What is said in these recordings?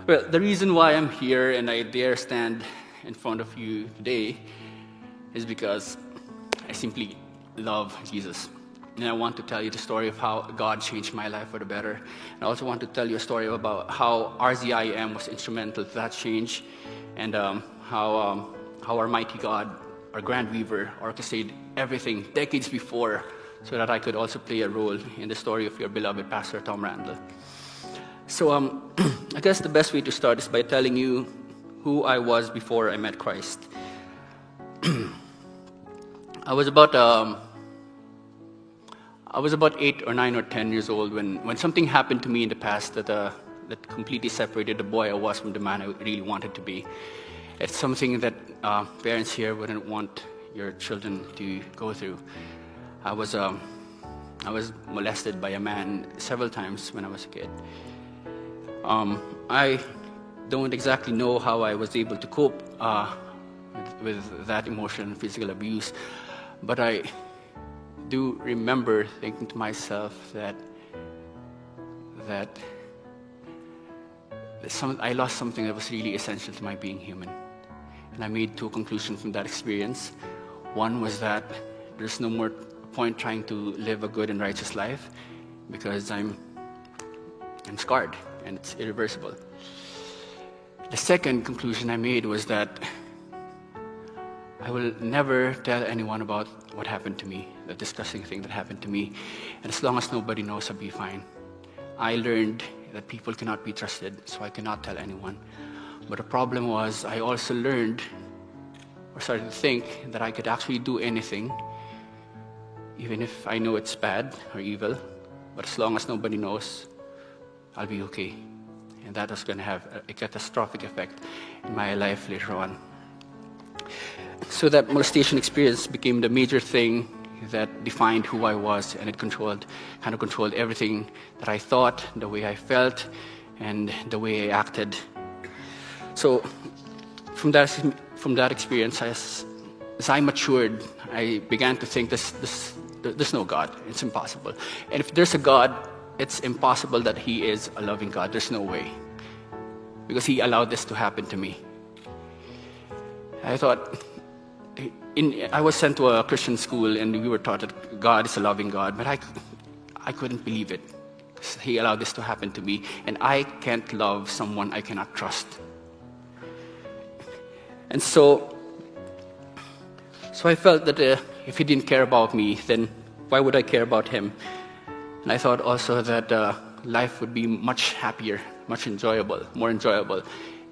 Well, the reason why I'm here and I dare stand in front of you today is because I simply love Jesus. And I want to tell you the story of how God changed my life for the better. And I also want to tell you a story about how RZIM was instrumental to that change, and how our mighty God, our grand weaver, orchestrated everything decades before so that I could also play a role in the story of your beloved Pastor Tom Randall. So I guess the best way to start is by telling you who I was before I met Christ. I was about 8 or 9 or 10 years old when something happened to me in the past that completely separated the boy I was from the man I really wanted to be. It's something that parents here wouldn't want your children to go through. I was molested by a man several times when I was a kid. I don't exactly know how I was able to cope with that emotion, physical abuse, but I do remember thinking to myself that I lost something that was really essential to my being human. And I made two conclusions from that experience. One was that there's no more point trying to live a good and righteous life because I'm scarred and it's irreversible. The second conclusion I made was that I will never tell anyone about what happened to me, the disgusting thing that happened to me. And as long as nobody knows, I'll be fine. I learned that people cannot be trusted, so I cannot tell anyone. But the problem was, I also learned, or started to think, that I could actually do anything, even if I know it's bad or evil. But as long as nobody knows, I'll be okay. And that was going to have a catastrophic effect in my life later on. So that molestation experience became the major thing that defined who I was, and it controlled everything that I thought, the way I felt, and the way I acted. So from that experience, as I matured, I began to think there's no God. It's impossible. And if there's a God, it's impossible that He is a loving God. There's no way. Because He allowed this to happen to me. I thought, I was sent to a Christian school and we were taught that God is a loving God, but I couldn't believe it. He allowed this to happen to me, and I can't love someone I cannot trust. And so I felt that if He didn't care about me, then why would I care about Him? And I thought also that life would be much happier, much more enjoyable,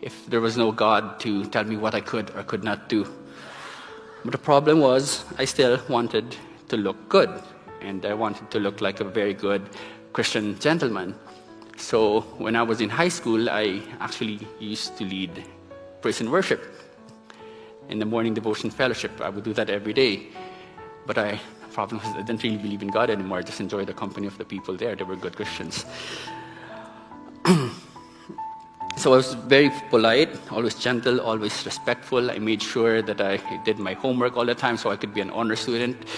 if there was no God to tell me what I could or could not do. But the problem was, I still wanted to look good, and I wanted to look like a very good Christian gentleman. So when I was in high school, I actually used to lead praise and worship. In the morning devotion fellowship, I would do that every day. But the problem was I didn't really believe in God anymore. I just enjoyed the company of the people there. They were good Christians. So I was very polite, always gentle, always respectful. I made sure that I did my homework all the time so I could be an honor student.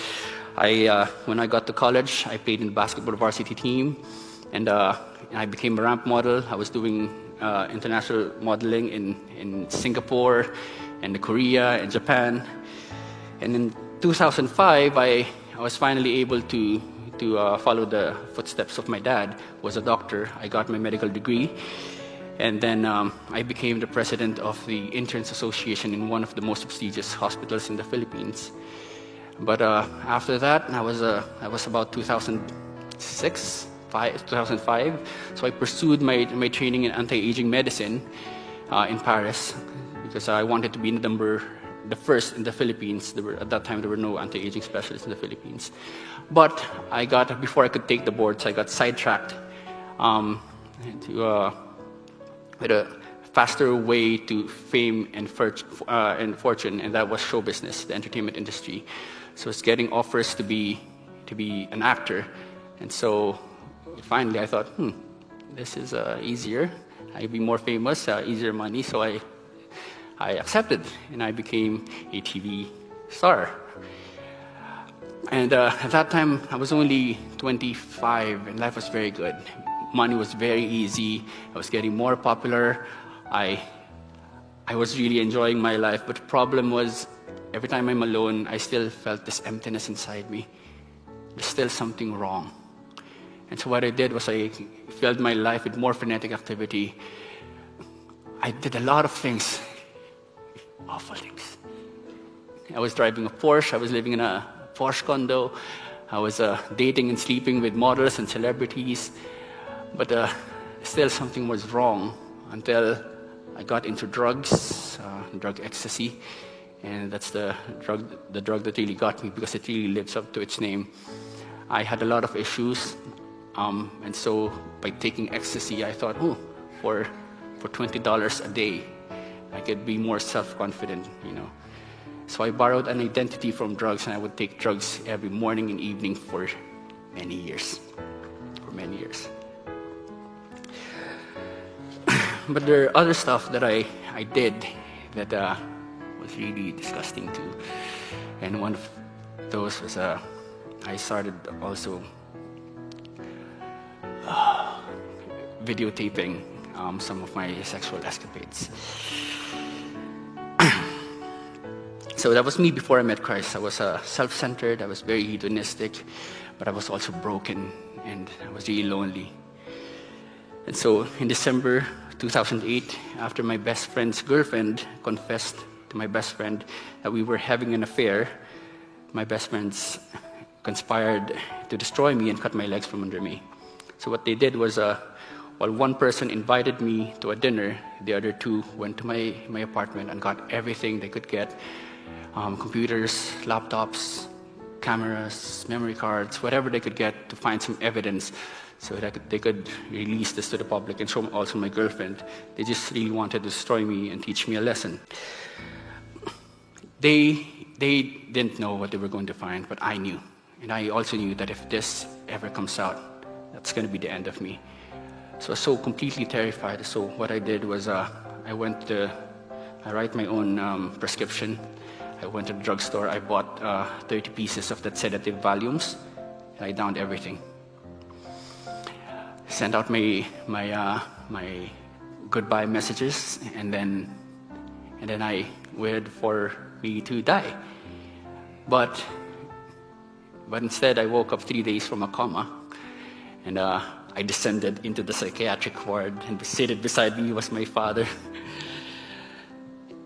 When I got to college, I played in the basketball varsity team, and I became a ramp model. I was doing international modeling in Singapore, and Korea, and Japan. And in 2005, I was finally able to follow the footsteps of my dad, who was a doctor. I got my medical degree. And then I became the president of the Interns Association in one of the most prestigious hospitals in the Philippines. But after that, I was about 2005. So I pursued my training in anti-aging medicine in Paris because I wanted to be the first in the Philippines. At that time, there were no anti-aging specialists in the Philippines. But before I could take the boards, I got sidetracked with a faster way to fame and fortune, and that was show business, the entertainment industry. So it's getting offers to be an actor, and so finally I thought, this is easier. I'd be more famous, easier money. So I accepted, and I became a TV star. And at that time, I was only 25, and life was very good. Money was very easy. I was getting more popular. I was really enjoying my life, but the problem was every time I'm alone, I still felt this emptiness inside me. There's still something wrong. And so what I did was I filled my life with more frenetic activity. I did a lot of things, awful things. I was driving a Porsche. I was living in a Porsche condo. I was dating and sleeping with models and celebrities. But still something was wrong until I got into drugs, drug ecstasy. And that's the drug that really got me because it really lives up to its name. I had a lot of issues. And so by taking ecstasy, I thought, for $20 a day, I could be more self-confident, So I borrowed an identity from drugs, and I would take drugs every morning and evening for many years. But there are other stuff that I did that was really disgusting too. And one of those was I started also videotaping some of my sexual escapades. So that was me before I met Christ. I was self-centered, I was very hedonistic, but I was also broken, and I was really lonely. And so in December 2008, after my best friend's girlfriend confessed to my best friend that we were having an affair, my best friends conspired to destroy me and cut my legs from under me. So what they did was, while one person invited me to a dinner, the other two went to my apartment and got everything they could get. Computers, laptops, cameras, memory cards, whatever they could get to find some evidence so that they could release this to the public and show also my girlfriend. They just really wanted to destroy me and teach me a lesson. They didn't know what they were going to find, but I knew. And I also knew that if this ever comes out, that's going to be the end of me. So I was so completely terrified. So what I did was I write my own prescription. I went to the drugstore. I bought 30 pieces of that sedative volumes, and I downed everything. Sent out my goodbye messages, and then I waited for me to die. But instead, I woke up 3 days from a coma, and I descended into the psychiatric ward, and seated beside me was my father.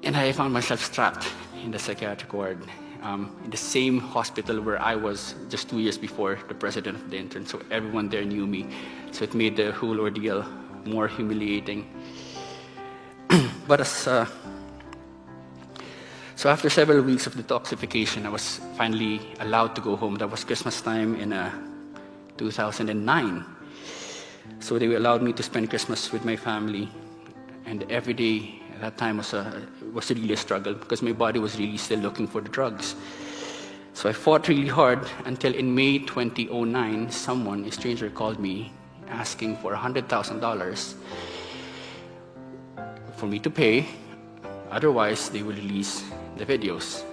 And I found myself trapped in the psychiatric ward, in the same hospital where I was just 2 years before the president of the intern. So everyone there knew me. So it made the whole ordeal more humiliating. But so after several weeks of detoxification, I was finally allowed to go home. That was Christmas time in 2009. So they allowed me to spend Christmas with my family, and every day at that time was really a struggle because my body was really still looking for the drugs. So I fought really hard until in May 2009, a stranger called me asking for $100,000 for me to pay. Otherwise, they will release the videos.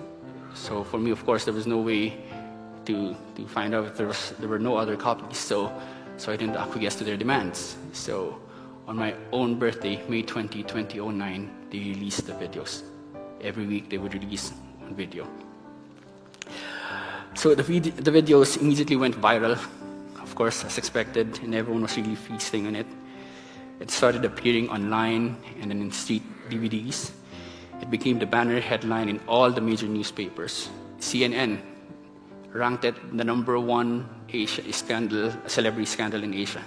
So for me, of course, there was no way to find out if there were no other copies. So I didn't acquiesce to their demands. So on my own birthday, May 20, 2009, they released the videos. Every week they would release one video. So the videos immediately went viral, of course, as expected, and everyone was really feasting on it. It started appearing online and then in street DVDs. It became the banner headline in all the major newspapers. CNN ranked it the #1 celebrity scandal in Asia.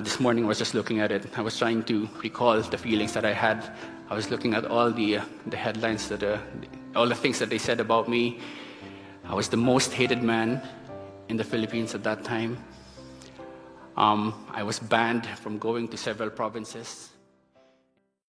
This morning I was just looking at it. I was trying to recall the feelings that I had. I was looking at all the headlines, all the things that they said about me. I was the most hated man in the Philippines at that time. I was banned from going to several provinces.